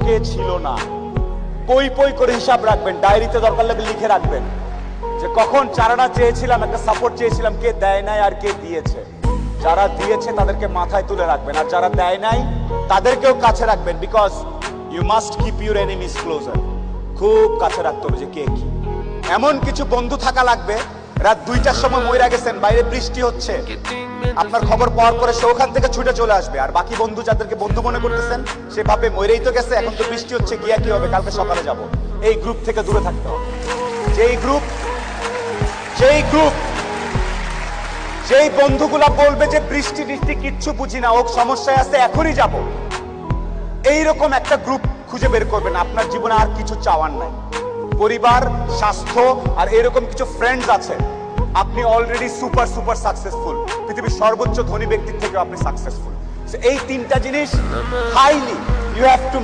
কে ছিল না। পই পই করে হিসাব রাখবেন, ডায়েরিতে দরকার লাগলে লিখে রাখবেন যে কখন চারানা চেয়েছিলাম, একটা সাপোর্ট চেয়েছিলাম, কে দেয় নাই আর কে দিয়েছে। যারা দিয়েছে তাদেরকে মাথায় তুলে রাখবেন, আর যারা দেয় নাই তাদেরকেও কাছে রাখবেন, because you must keep your enemies closer. খুব কাছে রাখতে হবে যে কে কি। এমন কিছু বন্ধু থাকা লাগবে, রাত 2টার সময় মইরা গেছেন, বাইরে বৃষ্টি হচ্ছে, আপনার খবর পাওয়ার পরে সে ওখান থেকে ছুটে চলে আসবে। আর বাকি বন্ধু যাদেরকে বন্ধু মনে করতেছেন, সে ভাবে মইরেই তো গেছে, এখন তো বৃষ্টি হচ্ছে, গিয়া কি হবে, কালকে সকালে যাব। এই গ্রুপ থেকে দূরে থাকতে হবে। যেই বন্ধুগুলা বলবে যে বৃষ্টি টিষ্টি কিচ্ছু বুঝি না, ও সমস্যায় আছে, এখনই যাব, এইরকম একটা গ্রুপ খুঁজে বের করবেন। আপনার জীবনে আর কিছু চাওয়ার নাই, পরিবার, স্বাস্থ্য আর এরকম কিছু ফ্রেন্ডস আছে। আপনি অলরেডি সুপার সাকসেসফুল, পৃথিবীর সর্বোচ্চ ধনী ব্যক্তির থেকে আপনি সাকসেসফুল। এই তিনটা জিনিস হাইলি ইউ হ্যাভ টু